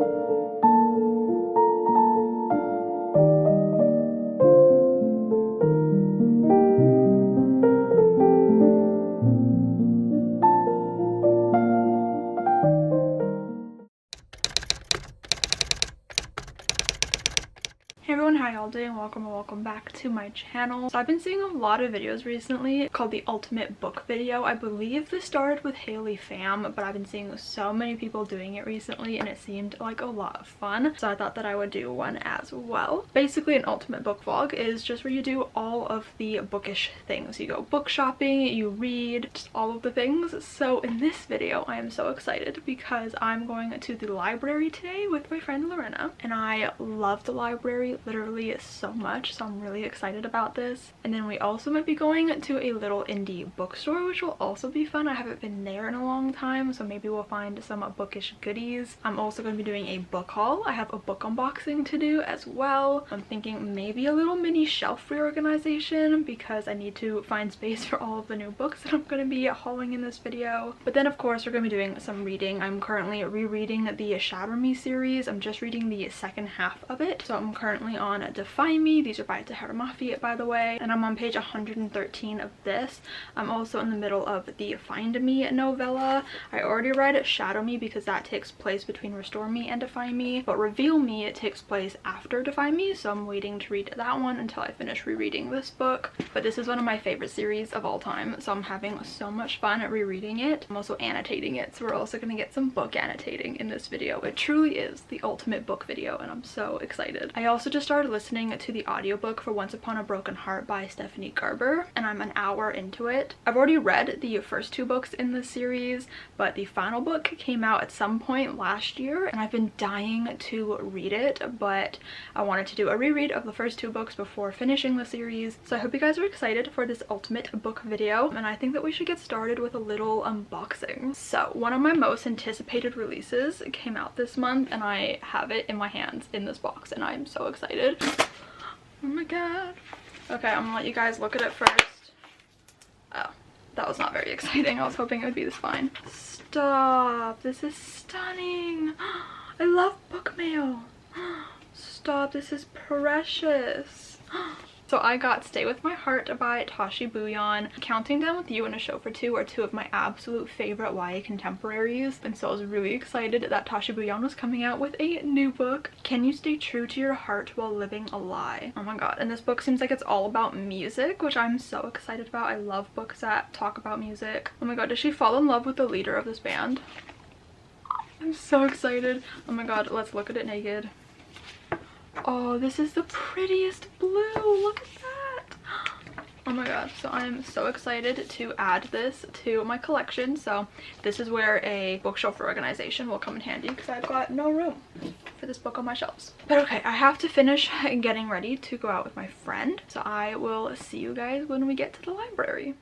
Hey everyone, how y'all doing? Welcome back to my channel. So I've been seeing a lot of videos recently called the ultimate book video. I believe this started with Haley Pham, but I've been seeing so many people doing it recently and it seemed like a lot of fun, so I thought that I would do one as well. Basically, an ultimate book vlog is just where you do all of the bookish things. You go book shopping, you read, just all of the things. So in this video I am so excited because I'm going to the library today with my friend Lorena, and I love the library literally so much, so I'm really excited about this. And then we also might be going to a little indie bookstore, which will also be fun. I haven't been there in a long time, so maybe we'll find some bookish goodies. I'm also going to be doing a book haul. I have a book unboxing to do as well. I'm thinking maybe a little mini shelf reorganization because I need to find space for all of the new books that I'm going to be hauling in this video. But then of course we're going to be doing some reading. I'm currently rereading the Defy Me series. I'm just reading the second half of it, so I'm currently on Defy Me. These are by Tahara Mafi, by the way, and I'm on page 113 of this. I'm also in the middle of the Find Me novella. I already read Shadow Me because that takes place between Restore Me and Defy Me, but Reveal Me, it takes place after Defy Me, so I'm waiting to read that one until I finish rereading this book. But this is one of my favorite series of all time, so I'm having so much fun rereading it. I'm also annotating it, so we're also going to get some book annotating in this video. It truly is the ultimate book video and I'm so excited. I also just started listening to the audiobook for Once Upon a Broken Heart by Stephanie Garber, and I'm an hour into it. I've already read the first two books in the series, but the final book came out at some point last year and I've been dying to read it, but I wanted to do a reread of the first two books before finishing the series. So I hope you guys are excited for this ultimate book video, and I think that we should get started with a little unboxing. So one of my most anticipated releases came out this month and I have it in my hands in this box and I'm so excited. Oh my god. Okay, I'm gonna let you guys look at it first. Oh, that was not very exciting. I was hoping it would be this fine. Stop, this is stunning. I love book mail. Stop, this is precious. So I got Stay With My Heart by Tashi Bouillon. Counting Down With You and A Show for Two are two of my absolute favorite YA contemporaries, and so I was really excited that Tashi Bouillon was coming out with a new book. Can you stay true to your heart while living a lie? Oh my god, and this book seems like it's all about music, which I'm so excited about. I love books that talk about music. Oh my god, does she fall in love with the leader of this band? I'm so excited. Oh my god, let's look at it naked. Oh, this is the prettiest blue. Look at that. Oh my god, so I'm so excited to add this to my collection. So this is where a bookshelf organization will come in handy because I've got no room for this book on my shelves. But okay, I have to finish getting ready to go out with my friend, so I will see you guys when we get to the library.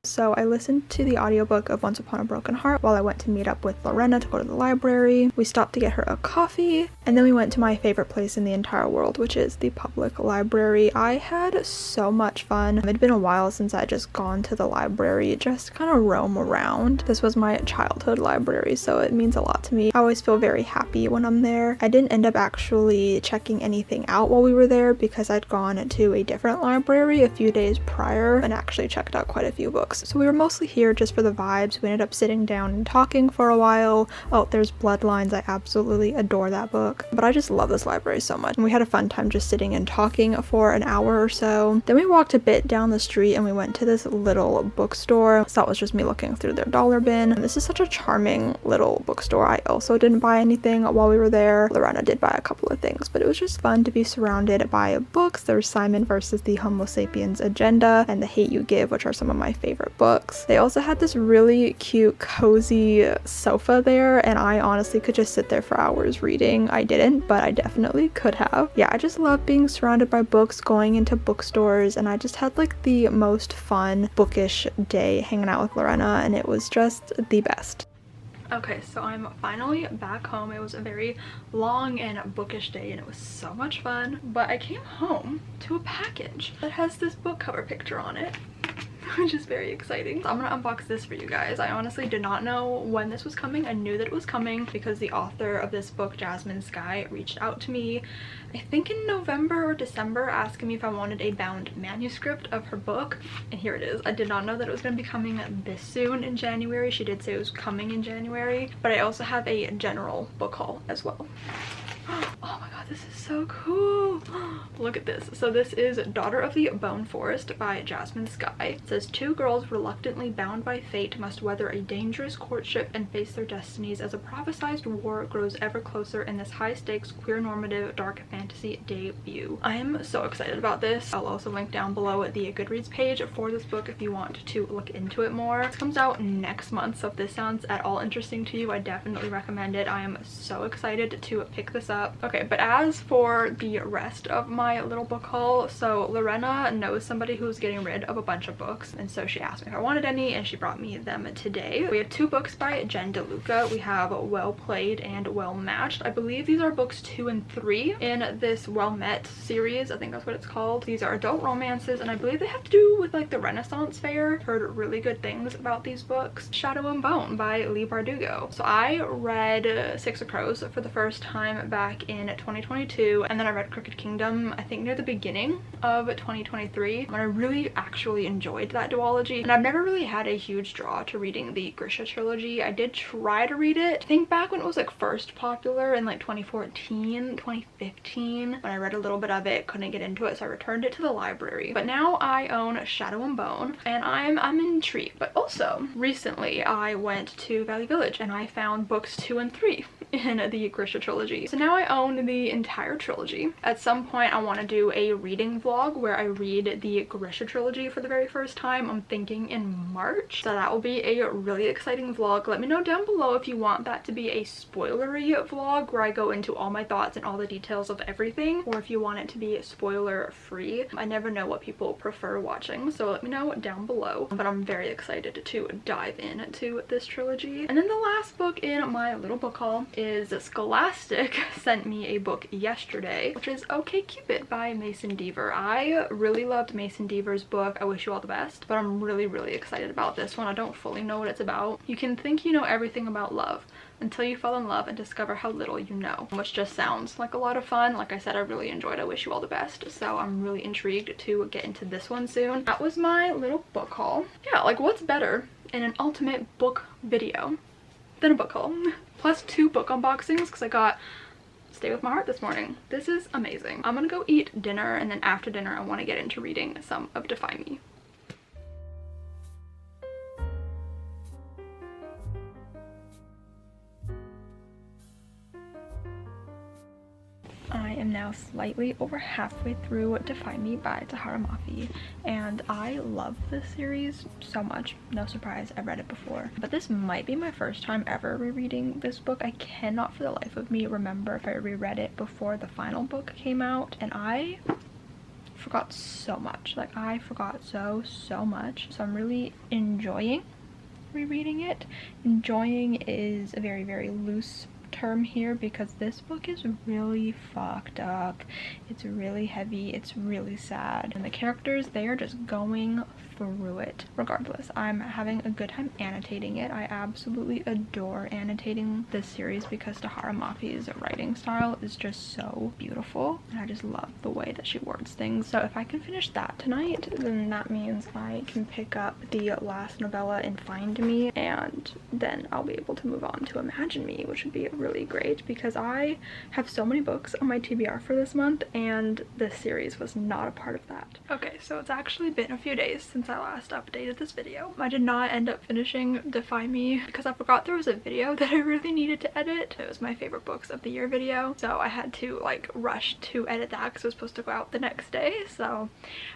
So I listened to the audiobook of Once Upon a Broken Heart while I went to meet up with Lorena to go to the library. We stopped to get her a coffee, and then we went to my favorite place in the entire world, which is the public library. I had so much fun. It'd been a while since I just gone to the library, just kind of roam around. This was my childhood library, so it means a lot to me. I always feel very happy when I'm there. I didn't end up actually checking anything out while we were there because I'd gone to a different library a few days prior and actually checked out quite a few books. So we were mostly here just for the vibes. We ended up sitting down and talking for a while. Oh, there's Bloodlines. I absolutely adore that book. But I just love this library so much. And we had a fun time just sitting and talking for an hour or so. Then we walked a bit down the street and we went to this little bookstore. So that was just me looking through their dollar bin. And this is such a charming little bookstore. I also didn't buy anything while we were there. Lorena did buy a couple of things, but it was just fun to be surrounded by books. There's Simon versus the Homo Sapiens Agenda and The Hate You Give, which are some of my favorite books. They also had this really cute cozy sofa there, and I honestly could just sit there for hours reading. I didn't, but I definitely could have. Yeah, I just love being surrounded by books, going into bookstores, and I just had like the most fun bookish day hanging out with Lorena, and it was just the best. Okay, so I'm finally back home. It was a very long and bookish day and it was so much fun, but I came home to a package that has this book cover picture on it. which is very exciting. So I'm gonna unbox this for you guys. I honestly did not know when this was coming. I knew that it was coming because the author of this book, Jasmine Skye, reached out to me, I think in November or December, asking me if I wanted a bound manuscript of her book, and here it is. I did not know that it was going to be coming this soon in January. She did say it was coming in January, but I also have a general book haul as well. Oh my god, this is so cool. Look at this. So this is Daughter of the Bone Forest by Jasmine Skye. It says, 2 girls reluctantly bound by fate must weather a dangerous courtship and face their destinies as a prophesized war grows ever closer in this high-stakes, queer-normative, dark fantasy debut. I am so excited about this. I'll also link down below the Goodreads page for this book if you want to look into it more. It comes out next month, so if this sounds at all interesting to you, I definitely recommend it. I am so excited to pick this up. Okay, but as for the rest of my little book haul, so Lorena knows somebody who's getting rid of a bunch of books, and so she asked me if I wanted any, and she brought me them today. We have 2 books by Jen DeLuca. We have Well Played and Well Matched. I believe these are books 2 and 3 in this Well Met series. I think that's what it's called. These are adult romances, and I believe they have to do with like the Renaissance Fair. Heard really good things about these books. Shadow and Bone by Leigh Bardugo. So I read Six of Crows for the first time back in 2022, and then I read Crooked Kingdom I think near the beginning of 2023, and I really actually enjoyed that duology. And I've never really had a huge draw to reading the Grisha trilogy. I did try to read it, I think back when it was like first popular in like 2014, 2015, when I read a little bit of it, couldn't get into it, so I returned it to the library. But now I own Shadow and Bone, and I'm intrigued. But also recently I went to Valley Village and I found books 2 and 3 in the Grisha trilogy. So now I own the entire trilogy. At some point I want to do a reading vlog where I read the Grisha trilogy for the very first time. I'm thinking in March, so that will be a really exciting vlog. Let me know down below if you want that to be a spoilery vlog where I go into all my thoughts and all the details of everything, or if you want it to be spoiler free. I never know what people prefer watching, so let me know down below. But I'm very excited to dive into this trilogy. And then the last book in my little book haul is Scholastic sent me a book yesterday, which is Okay Cupid by Mason Deaver. I really loved Mason Deaver's book, I Wish You All the Best, but I'm really excited about this one. I don't fully know what it's about. You can think you know everything about love until you fall in love and discover how little you know, which just sounds like a lot of fun. Like I said, I really enjoyed I Wish You All the Best, so I'm really intrigued to get into this one soon. That was my little book haul. Yeah, like what's better in an ultimate book video than a book haul? Plus 2 book unboxings, because I got Stay With My Heart this morning. This is amazing. I'm gonna go eat dinner, and then after dinner I want to get into reading some of Defy Me. I am now slightly over halfway through Defy Me by Tahereh Mafi, and I love this series so much. No surprise, I've read it before. But this might be my first time ever rereading this book. I cannot for the life of me remember if I reread it before the final book came out, and I forgot so much. Like, I forgot so much. So I'm really enjoying rereading it. Enjoying is a very loose term here because this book is really fucked up. It's really heavy, it's really sad, and the characters, they are just going through it. Regardless, I'm having a good time annotating it. I absolutely adore annotating this series because Tahereh Mafi's writing style is just so beautiful, and I just love the way that she words things. So if I can finish that tonight, then that means I can pick up the last novella in Find Me, and then I'll be able to move on to Imagine Me, which would be really great because I have so many books on my TBR for this month, and this series was not a part of that. Okay, so it's actually been a few days since I last updated this video. I did not end up finishing Defy Me because I forgot there was a video that I really needed to edit. It was my favorite books of the year video, so I had to like rush to edit that because it was supposed to go out the next day. So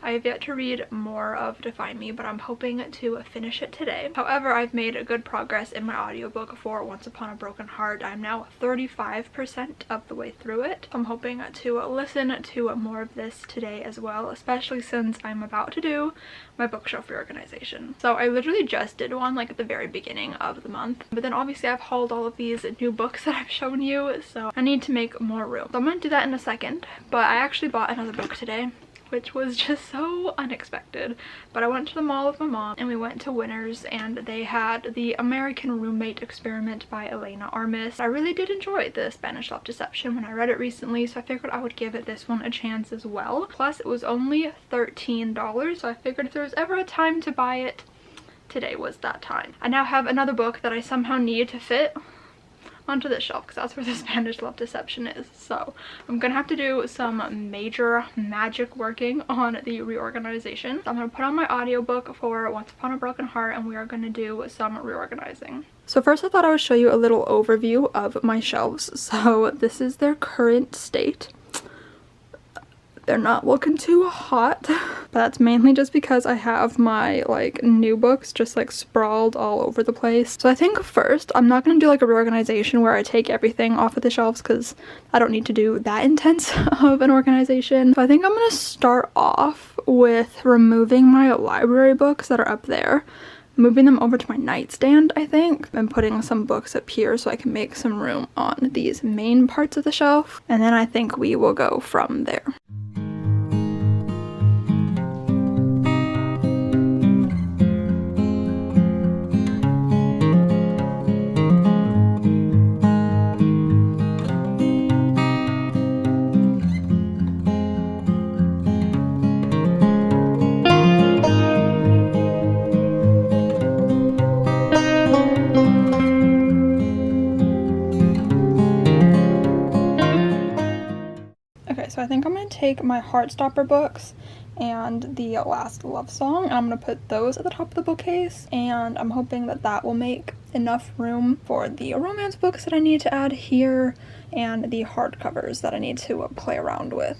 I have yet to read more of Defy Me, but I'm hoping to finish it today. However, I've made good progress in my audiobook for Once Upon a Broken Heart. I'm now 35% of the way through it. I'm hoping to listen to more of this today as well, especially since I'm about to do my bookshelf reorganization. So I literally just did one like at the very beginning of the month, but then obviously I've hauled all of these new books that I've shown you, so I need to make more room. So I'm gonna do that in a second, but I actually bought another book today, which was just so unexpected. But I went to the mall with my mom and we went to Winners, and they had The American Roommate Experiment by Elena Armis. I really did enjoy the Spanish Love Deception when I read it recently, so I figured I would give it this one a chance as well. Plus it was only $13, so I figured if there was ever a time to buy it, today was that time. I now have another book that I somehow need to fit onto this shelf because that's where the Spanish Love Deception is. So I'm gonna have to do some major magic working on the reorganization. So I'm gonna put on my audiobook for Once Upon a Broken Heart, and we are gonna do some reorganizing. So first I thought I would show you a little overview of my shelves. So this is their current state. They're not looking too hot, but that's mainly just because I have my like new books just like sprawled all over the place. So I think first I'm not gonna do like a reorganization where I take everything off of the shelves because I don't need to do that intense of an organization. So I think I'm gonna start off with removing my library books that are up there, moving them over to my nightstand, I think, and putting some books up here so I can make some room on these main parts of the shelf. And then I think we will go from there. So I think I'm going to take my Heartstopper books and the Last Love Song, and I'm going to put those at the top of the bookcase, and I'm hoping that that will make enough room for the romance books that I need to add here and the hardcovers that I need to play around with.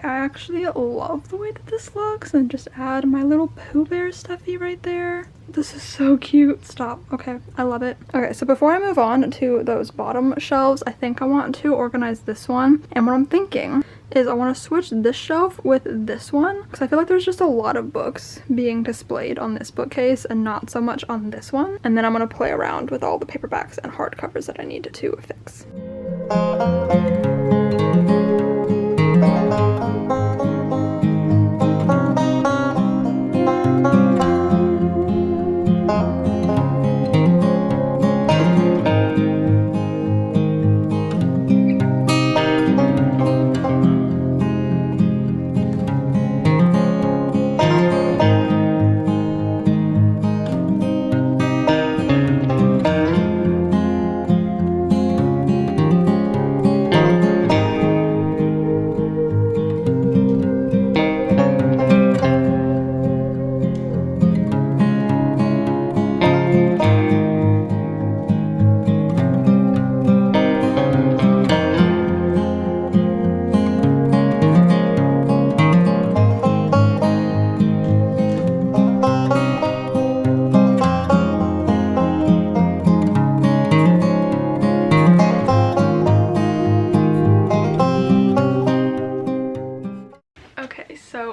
I actually love the way that this looks, and just add my little Pooh Bear stuffy right there. This is so cute. Stop. Okay, I love it. Okay, so before I move on to those bottom shelves, I think I want to organize this one. And what I'm thinking is I want to switch this shelf with this one because I feel like there's just a lot of books being displayed on this bookcase and not so much on this one. And then I'm going to play around with all the paperbacks and hardcovers that I need to fix.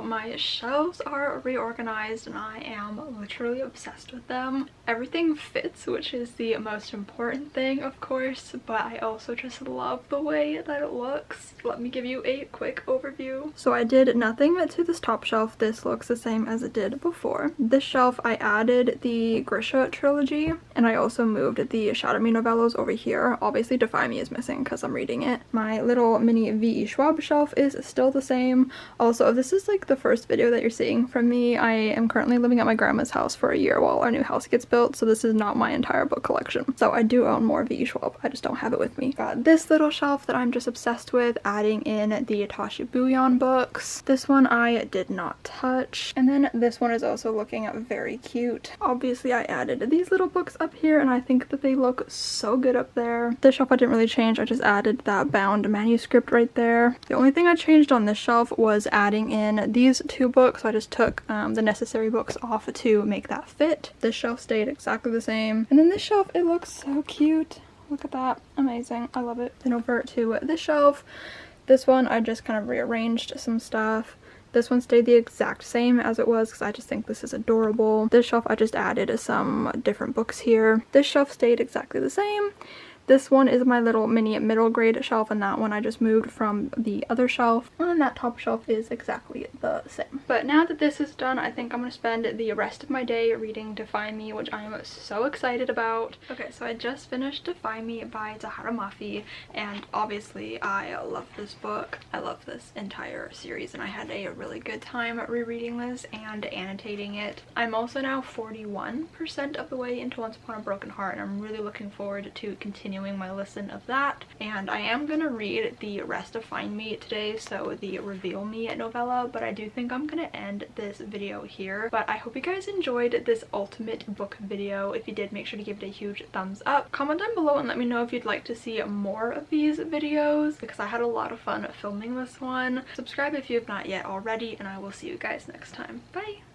My shelves are reorganized and I am literally obsessed with them. Everything fits, which is the most important thing, of course, but I also just love the way that it looks. Let me give you a quick overview. So I did nothing to this top shelf. This looks the same as it did before. This shelf I added the Grisha trilogy, and I also moved the Shadow Me novellas over here. Obviously Defy Me is missing because I'm reading it. My little mini V.E. Schwab shelf is still the same. Also, if this is like the first video that you're seeing from me, I am currently living at my grandma's house for a year while our new house gets built, so this is not my entire book collection. So I do own more V. Schwab, I just don't have it with me. Got this little shelf that I'm just obsessed with, adding in the Atasha Bouillon books. This one I did not touch. And then this one is also looking very cute. Obviously I added these little books up here and I think that they look so good up there. This shelf I didn't really change, I just added that bound manuscript right there. The only thing I changed on this shelf was adding in these two books. So I just took the necessary books off to make that fit. This shelf stayed exactly the same. And then this shelf, it looks so cute. Look at that. Amazing. I love it. Then over to this shelf. This one I just kind of rearranged some stuff. This one stayed the exact same as it was because I just think this is adorable. This shelf I just added some different books here. This shelf stayed exactly the same. This one is my little mini middle grade shelf, and that one I just moved from the other shelf. And then that top shelf is exactly the same. But now that this is done, I think I'm going to spend the rest of my day reading Defy Me, which I am so excited about. Okay, so I just finished Defy Me by Zahara Mafi, and obviously I love this book. I love this entire series, and I had a really good time rereading this and annotating it. I'm also now 41% of the way into Once Upon a Broken Heart, and I'm really looking forward to continuing my listen of that. And I am gonna read the rest of Find Me today, so the Reveal Me novella, but I do think I'm gonna end this video here. But I hope you guys enjoyed this ultimate book video. If you did, make sure to give it a huge thumbs up. Comment down below and let me know if you'd like to see more of these videos, because I had a lot of fun filming this one. Subscribe if you have not yet already, and I will see you guys next time. Bye!